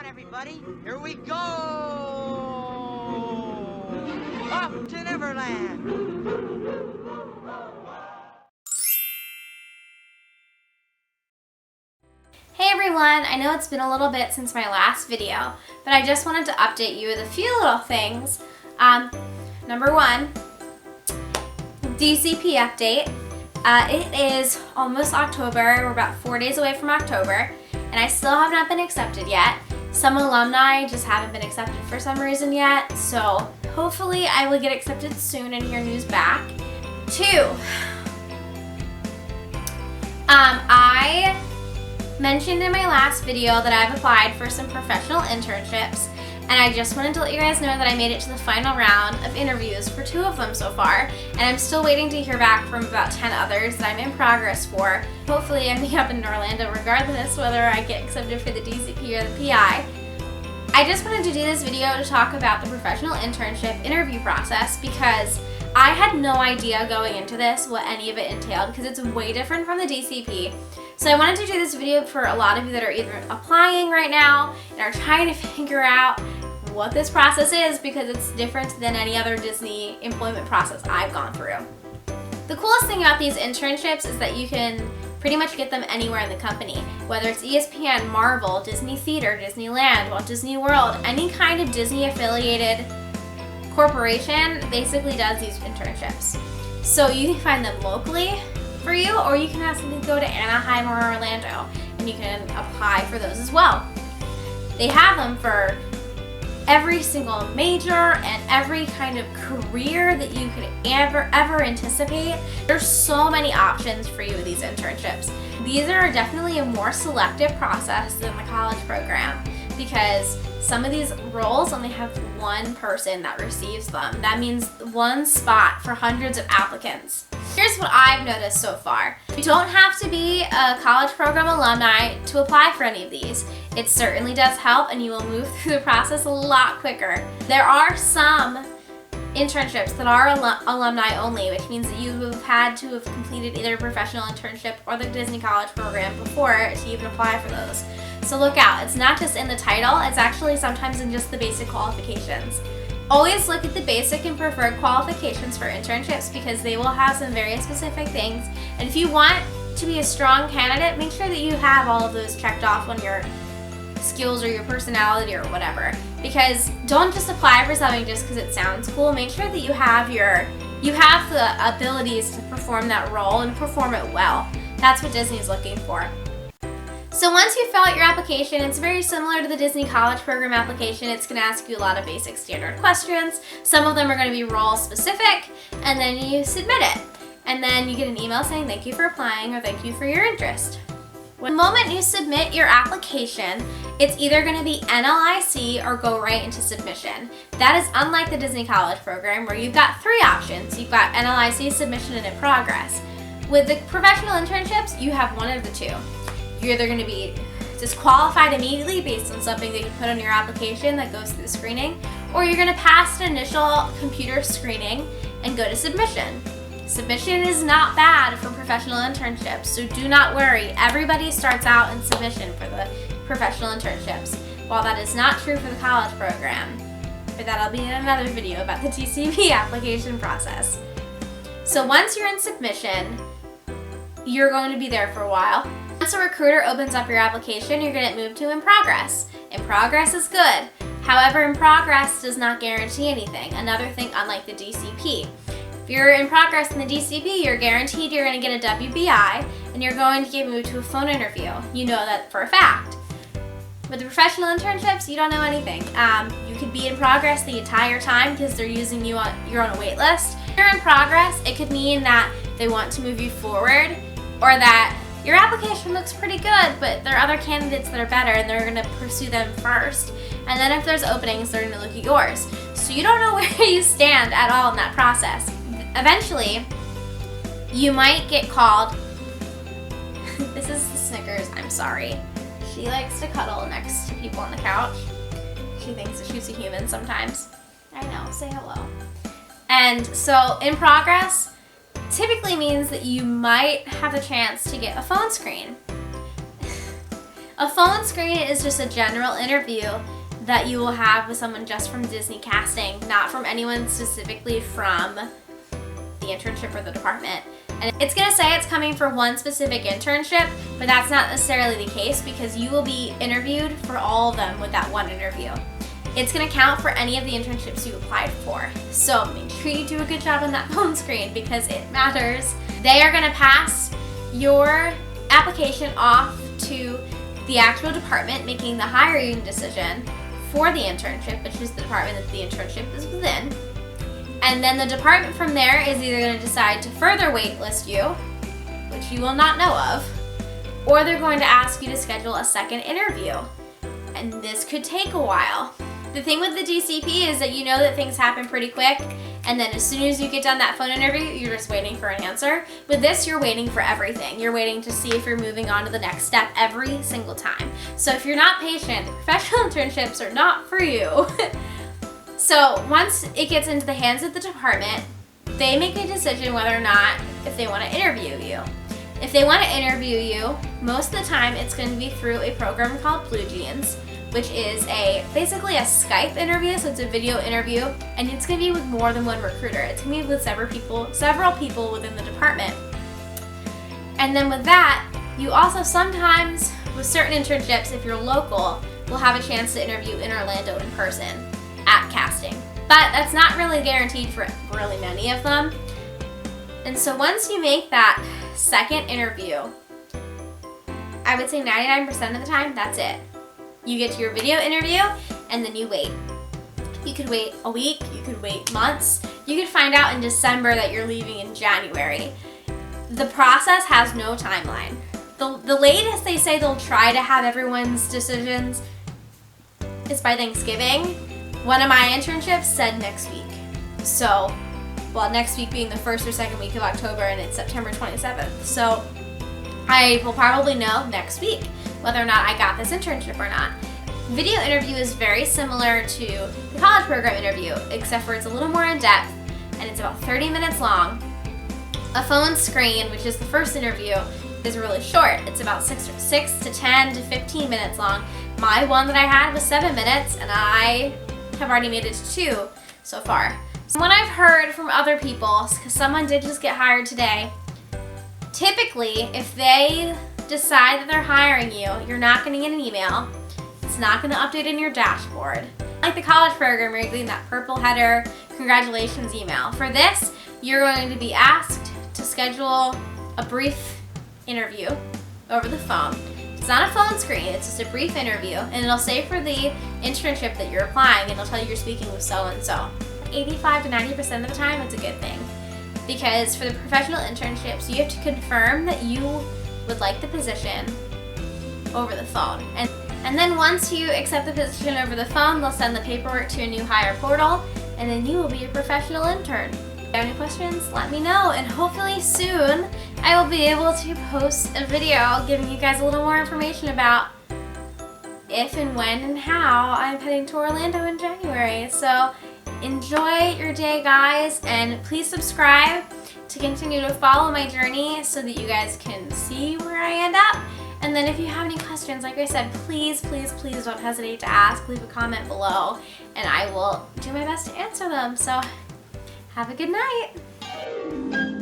everybody. Here we go! Off to Neverland! Hey everyone, I know it's been a little bit since my last video, but I just wanted to update you with a few little things. Number one, DCP update. It is almost October. We're about 4 days away from October, and I still have not been accepted yet. Some alumni just haven't been accepted for some reason yet, so hopefully I will get accepted soon and hear news back. Two, I mentioned in my last video that I've applied for some professional internships, and I just wanted to let you guys know that I made it to the final round of interviews for 2 of them so far, and I'm still waiting to hear back from about 10 others that I'm in progress for, hopefully ending up in Orlando regardless whether I get accepted for the DCP or the PI. I just wanted to do this video to talk about the professional internship interview process because I had no idea going into this what any of it entailed because it's way different from the DCP. So I wanted to do this video for a lot of you that are either applying right now and are trying to figure out what this process is because it's different than any other Disney employment process I've gone through. The coolest thing about these internships is that you can pretty much get them anywhere in the company, whether it's ESPN, Marvel, Disney Theater, Disneyland, Walt Disney World, any kind of Disney affiliated corporation basically does these internships. So you can find them locally for you, or you can have something go to Anaheim or Orlando and you can apply for those as well. They have them for every single major and every kind of career that you could ever anticipate. There's so many options for you with these internships. These are definitely a more selective process than the college program because some of these roles only have one person that receives them. That means one spot for hundreds of applicants. Here's what I've noticed so far. You don't have to be a college program alumni to apply for any of these. It certainly does help and you will move through the process a lot quicker. There are some internships that are alumni only, which means that you have had to have completed either a professional internship or the Disney College program before to even apply for those. So look out, it's not just in the title, it's actually sometimes in just the basic qualifications. Always look at the basic and preferred qualifications for internships because they will have some very specific things. And if you want to be a strong candidate, make sure that you have all of those checked off on your skills or your personality or whatever. Because don't just apply for something just because it sounds cool. Make sure that you have the abilities to perform that role and perform it well. That's what Disney's looking for. So once you fill out your application, it's very similar to the Disney College Program application. It's going to ask you a lot of basic standard questions. Some of them are going to be role specific, and then you submit it. And then you get an email saying thank you for applying or thank you for your interest. The moment you submit your application, it's either going to be NLIC or go right into submission. That is unlike the Disney College Program where you've got 3 options. You've got NLIC, submission, and in progress. With the professional internships, you have one of the 2. You're either going to be disqualified immediately based on something that you put on your application that goes through the screening, or you're going to pass an initial computer screening and go to submission. Submission is not bad for professional internships, so do not worry. Everybody starts out in submission for the professional internships, while that is not true for the college program. But that'll be in another video about the DCP application process. So once you're in submission, you're going to be there for a while. Once a recruiter opens up your application, you're going to move to in progress. In progress is good. However, in progress does not guarantee anything. Another thing unlike the DCP. If you're in progress in the DCP, you're guaranteed you're going to get a WBI and you're going to get moved to a phone interview. You know that for a fact. With the professional internships, you don't know anything. You could be in progress the entire time because they're using you you're on a wait list. If you're in progress, it could mean that they want to move you forward or that your application looks pretty good, but there are other candidates that are better and they're going to pursue them first. And then if there's openings, they're going to look at yours. So you don't know where you stand at all in that process. Eventually, you might get called. This is the Snickers, I'm sorry. She likes to cuddle next to people on the couch. She thinks that she's a human sometimes. I know, say hello. And so in progress typically means that you might have a chance to get a phone screen. A phone screen is just a general interview that you will have with someone just from Disney casting, not from anyone specifically from the internship or the department. And it's gonna say it's coming for one specific internship, but that's not necessarily the case because you will be interviewed for all of them with that one interview. It's gonna count for any of the internships you applied for. So make sure you do a good job on that phone screen because it matters. They are gonna pass your application off to the actual department making the hiring decision for the internship, which is the department that the internship is within. And then the department from there is either going to decide to further waitlist you, which you will not know of, or they're going to ask you to schedule a second interview. And this could take a while. The thing with the DCP is that you know that things happen pretty quick, and then as soon as you get done that phone interview, you're just waiting for an answer. With this, you're waiting for everything. You're waiting to see if you're moving on to the next step every single time. So if you're not patient, the professional internships are not for you. So once it gets into the hands of the department, they make a decision whether or not if they want to interview you. If they want to interview you, most of the time it's going to be through a program called Blue Jeans, which is basically a Skype interview, so it's a video interview, and it's going to be with more than one recruiter. It's going to be with several people within the department. And then with that, you also sometimes, with certain internships, if you're local, will have a chance to interview in Orlando in person at casting. But that's not really guaranteed for really many of them. And so once you make that second interview, I would say 99% of the time, that's it. You get to your video interview, and then you wait. You could wait a week, you could wait months. You could find out in December that you're leaving in January. The process has no timeline. The latest they say they'll try to have everyone's decisions is by Thanksgiving. One of my internships said next week. So, well, next week being the first or second week of October, and it's September 27th. So I will probably know next week whether or not I got this internship or not. Video interview is very similar to the college program interview, except for it's a little more in depth and it's about 30 minutes long. A phone screen, which is the first interview, is really short. It's about 6 to 10 to 15 minutes long. My one that I had was 7 minutes, and I have already made it to 2 so far. So what I've heard from other people, because someone did just get hired today, typically if they decide that they're hiring you, you're not going to get an email. It's not going to update in your dashboard. Like the college program, you're getting that purple header, congratulations email. For this, you're going to be asked to schedule a brief interview over the phone. It's not a phone screen, it's just a brief interview, and it'll say for the internship that you're applying, and it'll tell you you're speaking with so-and-so. 85 to 90% of the time, it's a good thing. Because for the professional internships, you have to confirm that you would like the position over the phone. And then once you accept the position over the phone, they'll send the paperwork to a new hire portal, and then you will be a professional intern. If you have any questions, let me know, and hopefully soon I will be able to post a video giving you guys a little more information about if and when and how I'm heading to Orlando in January. So enjoy your day, guys, and please subscribe to continue to follow my journey so that you guys can see where I end up. And then if you have any questions, like I said, please, please, please don't hesitate to ask. Leave a comment below, and I will do my best to answer them. So have a good night.